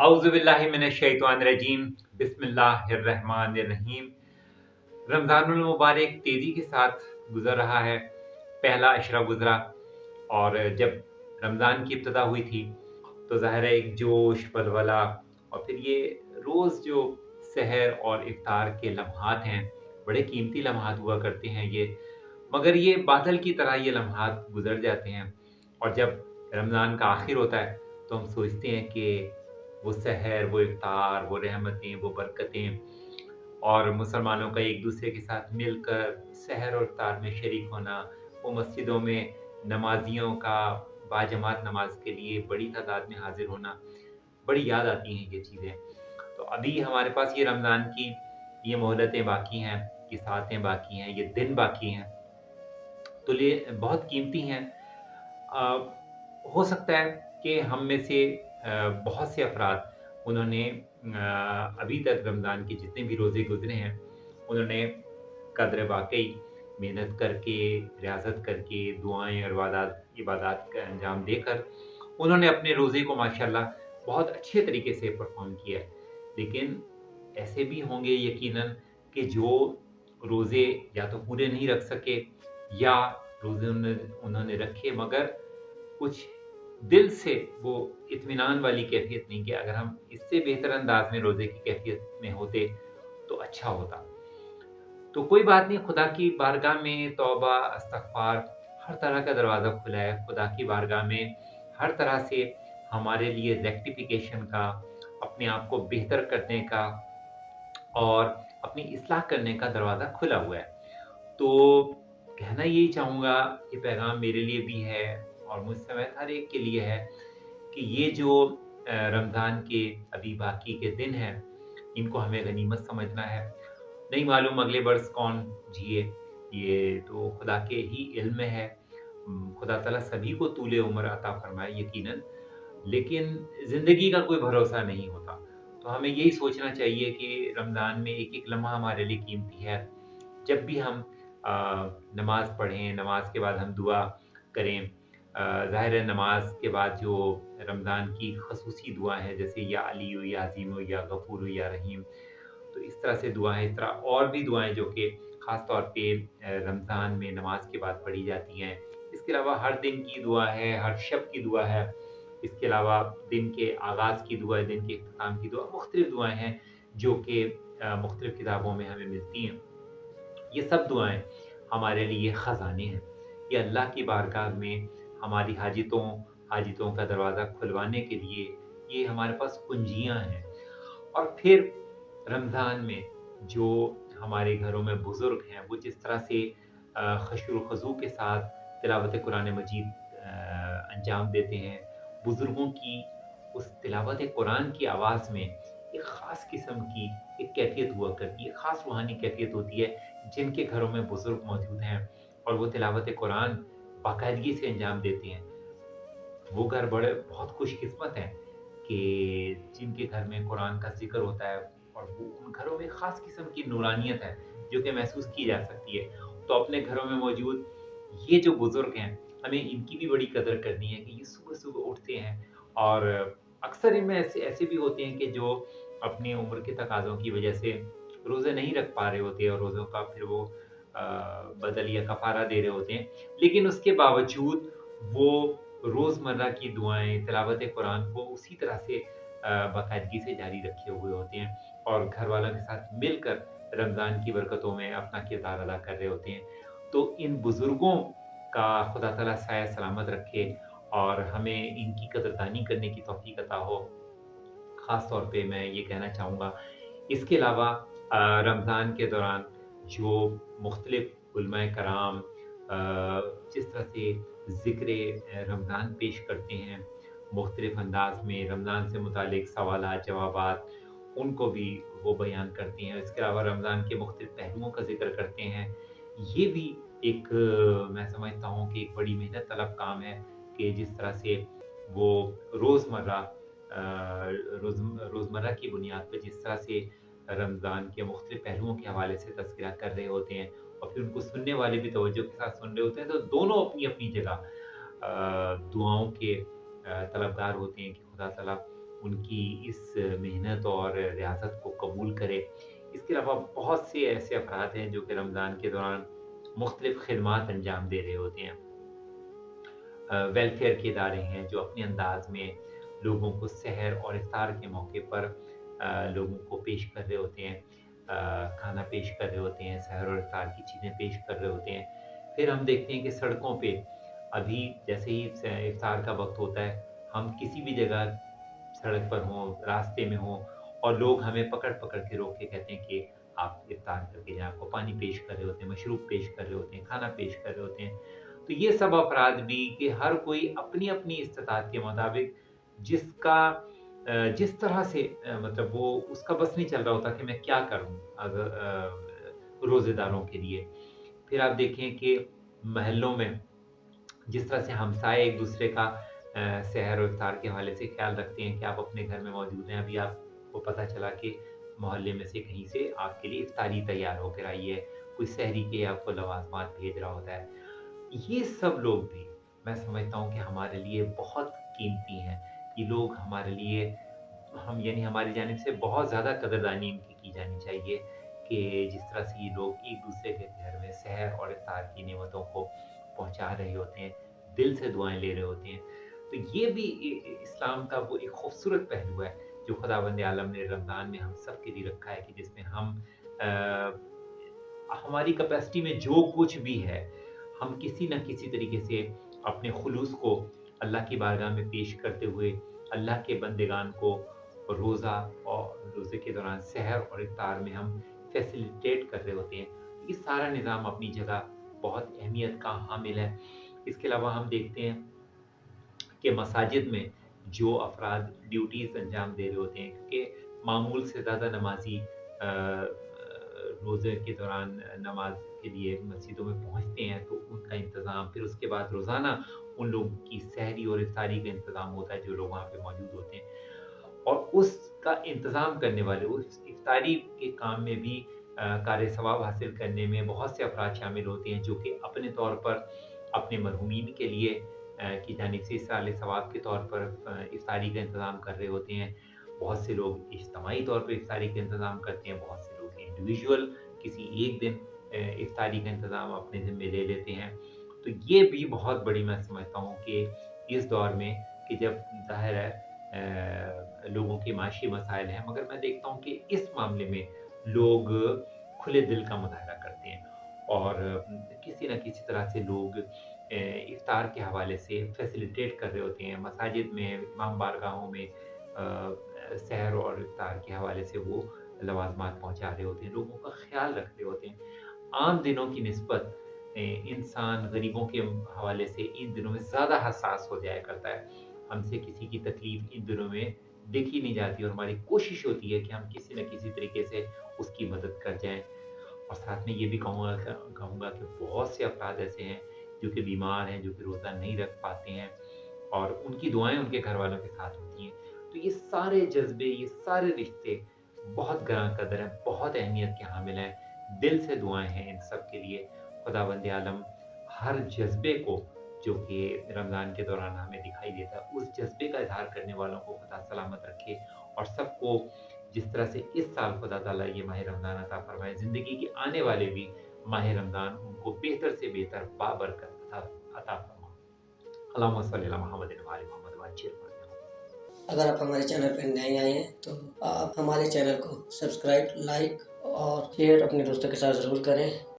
औज़ु बिल्लाहि मिनश शैतानिर रजीम बिस्मिल्लाहिर्रहमानिर्रहीम। रमज़ानुल मुबारक तेज़ी के साथ गुज़र रहा है। पहला अशरा गुज़रा और जब रमज़ान की इब्तिदा हुई थी तो ज़ाहिर है एक जोश, वलवला और फिर ये रोज़ जो सहर और इफ्तार के लम्हात हैं, बड़े कीमती लम्हात हुआ करते हैं ये। मगर ये बादल की तरह ये लम्हात गुज़र जाते हैं और जब रमज़ान का आखिर होता है तो हम सोचते हैं कि वो सहर, वो इफ्तार, वो रहमतें, वो बरकतें और मुसलमानों का एक दूसरे के साथ मिलकर सहर और इफ्तार में शरीक होना, वो मस्जिदों में नमाजियों का बाजमात नमाज के लिए बड़ी तादाद में हाजिर होना, बड़ी याद आती हैं ये चीज़ें। तो अभी हमारे पास ये रमज़ान की ये मोहलतें बाकी हैं, ये सातें बाकी हैं, ये दिन बाकी हैं, तो ये बहुत कीमती हैं। हो सकता है कि हम में से बहुत से अफराद उन्होंने अभी तक रमज़ान के जितने भी रोज़े गुज़रे हैं, उन्होंने कद्र वाक़ई मेहनत करके, रियाज़त करके, दुआएँ और इबादत का अंजाम देकर उन्होंने अपने रोज़े को माशाअल्लाह बहुत अच्छे तरीके से परफ़ॉर्म किया है। लेकिन ऐसे भी होंगे यकीनन कि जो रोज़े या तो पूरे नहीं रख सके या रोज़े उन्होंने रखे मगर कुछ दिल से वो इत्मीनान वाली कैफ़ियत नहीं कि अगर हम इससे बेहतर अंदाज़ में रोज़े की कैफ़ियत में होते तो अच्छा होता। तो कोई बात नहीं, खुदा की बारगाह में तौबा, इस्तग़फ़ार हर तरह का दरवाज़ा खुला है। खुदा की बारगाह में हर तरह से हमारे लिए रेक्टिफ़िकेशन का, अपने आप को बेहतर करने का और अपनी इस्लाह करने का दरवाज़ा खुला हुआ है। तो कहना यही चाहूँगा, ये पैगाम मेरे लिए भी है और मुझ समेत हर एक के लिए है कि ये जो रमज़ान के अभी बाकी के दिन हैं, इनको हमें गनीमत समझना है। नहीं मालूम अगले बरस कौन जिए, ये तो खुदा के ही इल्म में है। खुदा ताला सभी को तूले उम्र अता फरमाए यकीनन, लेकिन ज़िंदगी का कोई भरोसा नहीं होता। तो हमें यही सोचना चाहिए कि रमज़ान में एक-एक लम्हा हमारे लिए कीमती है। जब भी हम नमाज़ पढ़ें, नमाज़ के बाद हम दुआ करें। ज़ाहिर है नमाज़ के बाद जो रमज़ान की ख़ुसूसी दुआ हैं जैसे या अली या अज़ीम या गफ़ूर या रहीम, तो इस तरह से दुआएँ, इस तरह और भी दुआएँ जो कि ख़ास तौर पे रमज़ान में नमाज़ के बाद पढ़ी जाती हैं। इसके अलावा हर दिन की दुआ है, हर शब की दुआ है। इसके अलावा दिन के आगाज़ की दुआ है, दिन के इख्तिताम की दुआ, मुख्तलिफ़ दुआएँ हैं जो कि मुख्तलिफ़ किताबों में हमें मिलती हैं। ये सब दुआएँ हमारे लिए ख़ज़ाने हैं। ये अल्लाह की बारगाह में हमारी हाजतों का दरवाज़ा खुलवाने के लिए ये हमारे पास कुंजियाँ हैं। और फिर रमज़ान में जो हमारे घरों में बुज़ुर्ग हैं, वो जिस तरह से ख़ुशू ख़ुज़ू के साथ तिलावत कुरान मजीद अंजाम देते हैं, बुज़ुर्गों की उस तिलावत कुरान की आवाज़ में एक ख़ास किस्म की एक कैफ़ियत हुआ करती है, ख़ास रूहानी कैफ़ियत होती है, जिनके घरों में बुज़ुर्ग मौजूद हैं और वो तिलावत कुरान बाकायदगी से अंजाम देते हैं। वो घर बड़े बहुत खुशकिस्मत हैं कि जिनके घर में कुरान का ज़िक्र होता है और वो उन घरों में ख़ास किस्म की नूरानियत है, जो कि महसूस की जा सकती है। तो अपने घरों में मौजूद ये जो बुज़ुर्ग हैं, हमें इनकी भी बड़ी कदर करनी है कि ये सुबह-सुबह उठते हैं और अक्सर इनमें ऐसे ऐसे भी होते हैं कि जो अपनी उम्र के तकाज़ों की वजह से रोज़े नहीं रख पा रहे होते और रोज़ों का फिर वो बदल या कफ़ारा दे रहे होते हैं। लेकिन उसके बावजूद वो रोज़मर्रा की दुआएँ, तिलावत कुरान को उसी तरह से बाकायदगी से जारी रखे हुए होते हैं और घरवालों के साथ मिलकर रमज़ान की बरकतों में अपना किरदार अदा कर रहे होते हैं। तो इन बुज़ुर्गों का खुदा ताला साया सलामत रखे और हमें इनकी कदरदानी करने की तौफ़ीक अता हो। ख़ास तौर पे मैं ये कहना चाहूँगा। इसके अलावा रमज़ान के दौरान जो मुख्तलिफ़ उलमाए कराम जिस तरह से ज़िक्र रमज़ान पेश करते हैं, मुख्तलिफ़ अंदाज़ में रमज़ान से मुतालिक सवालात, जवाबात, उनको भी वो बयान करती हैं। इसके अलावा रमज़ान के मुख्तलिफ़ पहलुओं का ज़िक्र करते हैं। ये भी एक मैं समझता हूँ कि एक बड़ी मेहनत तलब काम है कि जिस तरह से वो रोज़मर्रा रोज़मर्रा की बुनियाद पे जिस तरह से रमज़ान के मुख्तलिफ़ पहलुओं के हवाले से तज़किरा कर रहे होते हैं और फिर उनको सुनने वाले भी तवज्जो के साथ सुन रहे होते हैं, तो दोनों अपनी-अपनी जगह दुआओं के तलबगार होते हैं कि खुदा ताला ان کی اس محنت اور ریاضت کو قبول کرے۔ اس کے علاوہ بہت سے ایسے افراد ہیں جو کہ رمضان کے دوران مختلف خدمات انجام دے رہے ہوتے ہیں۔ ویلفیئر کے ادارے ہیں جو اپنے انداز میں لوگوں کو سحر اور افطار کے موقع پر لوگوں کو پیش کر رہے ہوتے ہیں، کھانا پیش کر رہے ہوتے ہیں، سحر اور افطار کی چیزیں پیش کر رہے ہوتے ہیں۔ پھر ہم دیکھتے ہیں کہ سڑکوں پہ ابھی جیسے ہی افطار کا وقت ہوتا ہے، ہم کسی بھی جگہ سڑک پر ہوں، راستے میں ہوں، اور لوگ ہمیں پکڑ پکڑ کے روک کے کہتے ہیں کہ آپ افطار کر کے جائیں، آپ کو پانی پیش کر رہے ہوتے ہیں، مشروب پیش کر رہے ہوتے ہیں، کھانا پیش کر رہے ہوتے ہیں۔ تو یہ سب افراد بھی کہ ہر کوئی اپنی اپنی استطاعت کے مطابق جس کا جس طرح سے مطلب وہ اس کا بس نہیں چل رہا ہوتا کہ میں کیا کروں اگر روزے داروں کے لیے۔ پھر آپ دیکھیں کہ محلوں میں جس طرح سے ہمسائے ایک دوسرے کا سحر و افطار کے حوالے سے خیال رکھتے ہیں کہ آپ اپنے گھر میں موجود ہیں، ابھی آپ کو پتہ چلا کہ محلے میں سے کہیں سے آپ کے لیے افطاری تیار ہو کر آئی ہے، کوئی سحری کے آپ کو لوازمات بھیج رہا ہوتا ہے۔ یہ سب لوگ بھی میں سمجھتا ہوں کہ ہمارے لیے بہت قیمتی ہیں۔ یہ لوگ ہمارے لیے ہم یعنی ہماری جانب سے بہت زیادہ قدردانی ان کی جانی چاہیے کہ جس طرح سے یہ لوگ ایک دوسرے کے گھر میں سحر اور افطار کی نعمتوں کو پہنچا رہے ہوتے ہیں، دل سے دعائیں لے رہے ہوتے ہیں۔ تو یہ بھی اسلام کا وہ ایک خوبصورت پہلو ہے جو خداوند عالم نے رمضان میں ہم سب کے لیے رکھا ہے کہ جس میں ہم ہماری کیپیسٹی میں جو کچھ بھی ہے ہم کسی نہ کسی طریقے سے اپنے خلوص کو اللہ کی بارگاہ میں پیش کرتے ہوئے اللہ کے بندگان کو روزہ اور روزے کے دوران سحر اور افطار میں ہم فیسیلیٹیٹ کر رہے ہوتے ہیں۔ یہ سارا نظام اپنی جگہ بہت اہمیت کا حامل ہے۔ اس کے علاوہ ہم دیکھتے ہیں کہ مساجد میں جو افراد ڈیوٹیز انجام دے رہے ہوتے ہیں، کیونکہ معمول سے زیادہ نمازی روزے کے دوران نماز کے لیے مسجدوں میں پہنچتے ہیں، تو ان کا انتظام پھر اس کے بعد روزانہ ان لوگوں کی سحری اور افطاری کا انتظام ہوتا ہے جو لوگ وہاں پہ موجود ہوتے ہیں، اور اس کا انتظام کرنے والے اس افطاری کے کام میں بھی کار ثواب حاصل کرنے میں بہت سے افراد شامل ہوتے ہیں جو کہ اپنے طور پر اپنے مرحومین کے لیے کی جانب سے اصالِ ثواب کے طور پر افطاری کا انتظام کر رہے ہوتے ہیں۔ بہت سے لوگ اجتماعی طور پر افطاری کا انتظام کرتے ہیں، بہت سے لوگ انڈیویجول کسی ایک دن افطاری کا انتظام اپنے ذمہ لے لیتے ہیں۔ تو یہ بھی بہت بڑی میں سمجھتا ہوں کہ اس دور میں کہ جب ظاہر ہے لوگوں کے معاشی مسائل ہیں، مگر میں دیکھتا ہوں کہ اس معاملے میں لوگ کھلے دل کا مظاہرہ کرتے ہیں اور کسی نہ کسی طرح سے لوگ افطار کے حوالے سے فیسیلیٹیٹ کر رہے ہوتے ہیں، مساجد میں، امام بارگاہوں میں سحر اور افطار کے حوالے سے وہ لوازمات پہنچا رہے ہوتے ہیں، لوگوں کا خیال رکھ رہے ہوتے ہیں۔ عام دنوں کی نسبت انسان غریبوں کے حوالے سے ان دنوں میں زیادہ حساس ہو جایا کرتا ہے۔ ہم سے کسی کی تکلیف ان دنوں میں دیکھی نہیں جاتی اور ہماری کوشش ہوتی ہے کہ ہم کسی نہ کسی طریقے سے اس کی مدد کر جائیں۔ اور ساتھ میں یہ بھی کہوں گا کہ بہت سے افراد ایسے ہیں جو کہ بیمار ہیں، جو کہ روزہ نہیں رکھ پاتے ہیں، اور ان کی دعائیں ان کے گھر والوں کے ساتھ ہوتی ہیں۔ تو یہ سارے جذبے، یہ سارے رشتے بہت گراں قدر ہیں، بہت اہمیت کے حامل ہیں۔ دل سے دعائیں ہیں ان سب کے لیے۔ خداوند عالم ہر جذبے کو جو کہ رمضان کے دوران ہمیں دکھائی دیتا ہے، اس جذبے کا اظہار کرنے والوں کو خدا سلامت رکھے، اور سب کو جس طرح سے اس سال خدا تعالیٰ یہ ماہ رمضان عطا فرمائے، زندگی کے آنے والے بھی ماہ رمضان ان کو بہتر سے بہتر بابرکت عطا فرما۔ اللہم صلی علی محمد و علی محمد وعجل فرجہ۔ اگر آپ ہمارے چینل پر نئے آئے ہیں تو آپ ہمارے چینل کو سبسکرائب، لائک اور شیئر اپنے دوستوں کے ساتھ ضرور کریں۔